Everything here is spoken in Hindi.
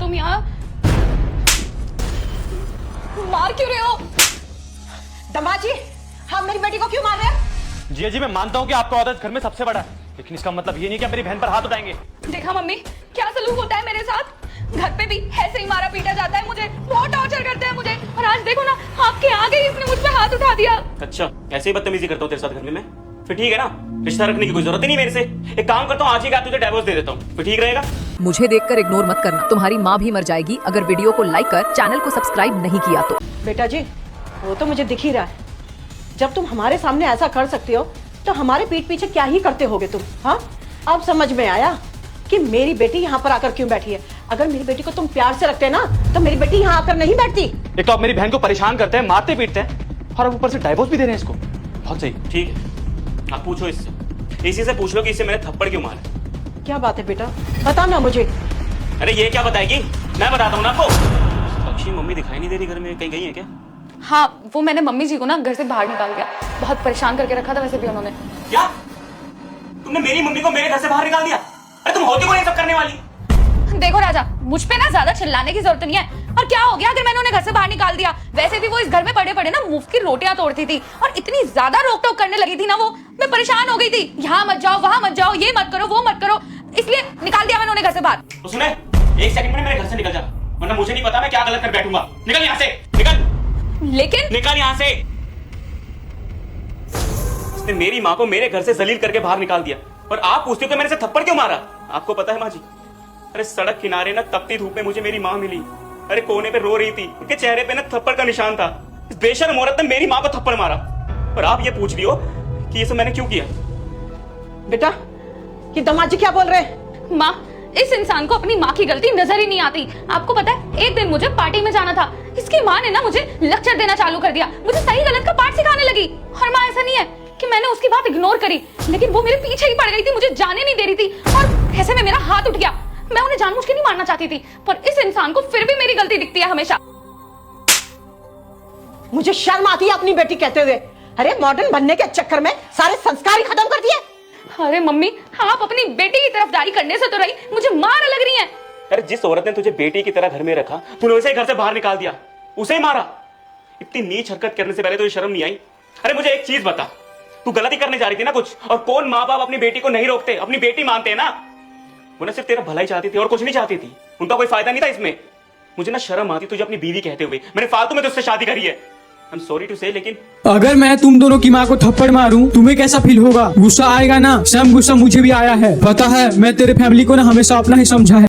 तुम यहाँ? मार क्यों रहे हो? दामाद जी, हाँ मेरी बेटी को क्यों मार रहे हैं? जी जी, मैं मानता हूँ कि आपका औहदा घर में सबसे बड़ा है, लेकिन इसका मतलब ये नहीं कि आप मेरी बहन पर हाथ उठाएंगे। देखा मम्मी, क्या सलूक होता है मेरे साथ? घर पे भी ऐसे ही मारा पीटा जाता है मुझे, बहुत टॉर्चर करते हैं मुझे। और आज देखो ना, आपके आगे इसने मुझ पे हाथ उठा दिया। अच्छा, ऐसे ही बदतमीजी करता हूँ तेरे साथ घर में मैं? फिर ठीक है ना, रिश्ता रखने की कोई जरूरत ही नहीं मेरे से। एक काम करता हूँ, आज ही तुझे डिवोर्स दे देता हूँ, फिर ठीक रहेगा? मुझे देखकर इग्नोर मत करना, तुम्हारी माँ भी मर जाएगी अगर वीडियो को लाइक कर चैनल को सब्सक्राइब नहीं किया तो। बेटा जी, वो तो मुझे दिख ही रहा है। जब तुम हमारे सामने ऐसा कर सकते हो तो हमारे पीठ पीछे क्या ही करते होगे तुम? हाँ, अब समझ में आया कि मेरी बेटी यहाँ पर आकर क्यों बैठी है। अगर मेरी बेटी को तुम प्यार से रखते ना तो मेरी बेटी यहाँ आकर नहीं बैठती। एक तो आप मेरी बहन को परेशान करते हैं, मारते पीटते हैं, और अब ऊपर से डाइवोर्स भी दे रहे हैं इसको। बहुत सही। ठीक है, आप पूछो इससे, इसी से पूछ लो कि इसे मैंने थप्पड़ क्यों मारा। क्या बात है बेटा, बता ना मुझे। अरे ये क्या बताएगी, मैं बताता हूँ ना आपको। लक्ष्मी मम्मी दिखाई नहीं दे रही घर में, कहीं गई है क्या? हाँ, वो मैंने मम्मी जी को ना घर से बाहर निकाल दिया, बहुत परेशान करके रखा था वैसे भी उन्होंने। क्या तुमने मेरी मम्मी को मेरे घर से बाहर निकाल दिया? अरे तुम होती को नहीं सब करने वाली। देखो राजा, मुझ पे ना ज्यादा चिल्लाने की जरूरत नहीं है। और क्या हो गया अगर मैंने उन्हें घर से बाहर निकाल दिया? वैसे भी वो इस घर में पड़े पड़े ना मुफ्त की रोटियां तोड़ती थी, और इतनी ज्यादा रोक टोक करने लगी थी ना वो, मैं परेशान हो गई थी। यहाँ मत जाओ, वहां मत जाओ, ये मत करो, वो मत करो, इसलिए निकाल दिया मैंने उन्हें घर से बाहर। तो सुने, एक सेकंड में मेरे घर से निकल जा, वरना मुझे नहीं पता मैं क्या गलत कर बैठूंगा। निकल यहाँ से, निकल। लेकिन निकल यहाँ से। उसने मेरी माँ को मेरे घर से जलील करके बाहर निकाल दिया, और आप पूछते हो कि मैंने इसे थप्पड़ क्यों मारा? आपको पता है माँ जी, अरे सड़क किनारे ना तपती धूप में मुझे मेरी माँ मिली। अरे कोने पे रो रही थी, उनके चेहरे पे ना थप्पड़ का निशान था। इस बेशर्म औरत ने मेरी माँ को थप्पड़ मारा, और आप ये पूछ रही हो कि ये सब मैंने क्यों किया? बेटा, ये दामाद जी क्या बोल रहे हैं? माँ, इस इंसान को अपनी माँ की गलती नजर ही नहीं आती। आपको पता है, एक दिन मुझे पार्टी में जाना था, इसकी माँ ने ना मुझे लेक्चर देना चालू कर दिया, मुझे सही गलत का पाठ सिखाने लगी। और माँ, ऐसा नहीं है कि मैंने उसकी बात इग्नोर करी, लेकिन वो मेरे पीछे ही पड़ गई थी, मुझे जाने नहीं दे रही थी, और ऐसे में मेरा हाथ उठ गया। मैं उन्हें जानबूझ के नहीं मारना चाहती थी, पर इस इंसान को फिर भी मेरी गलती दिखती है हमेशा। मुझे शर्म आती है अपनी बेटी कहते हुए। अरे मॉडर्न बनने के चक्कर में सारे संस्कार ही खत्म कर दिए। अरे मम्मी, आप अपनी बेटी की तरफदारी करने से तो रही, मुझे मार लग रही है। अरे जिस औरत ने तुझे बेटी की तरह घर में रखा, तूने उसे घर से बाहर निकाल दिया, उसे ही मारा। इतनी नीच हरकत करने से पहले तो ये शर्म नहीं आई? अरे मुझे एक चीज बता, तू गलती करने जा रही थी ना कुछ, और कौन माँ बाप अपनी बेटी को नहीं रोकते, अपनी बेटी मानते हैं ना? वो ना सिर्फ तेरा भलाई चाहती थी और कुछ नहीं चाहती थी, उनका कोई फायदा नहीं था इसमें। मुझे ना शर्म आती तुझे अपनी बीवी कहते हुए, मैंने फालतू में तुझसे शादी करी है। I'm sorry to say, लेकिन अगर मैं तुम दोनों की माँ को थप्पड़ मारूं, तुम्हें कैसा फील होगा? गुस्सा आएगा ना? सेम गुस्सा मुझे भी आया है। पता है, मैं तेरे फैमिली को ना हमेशा अपना ही समझा है।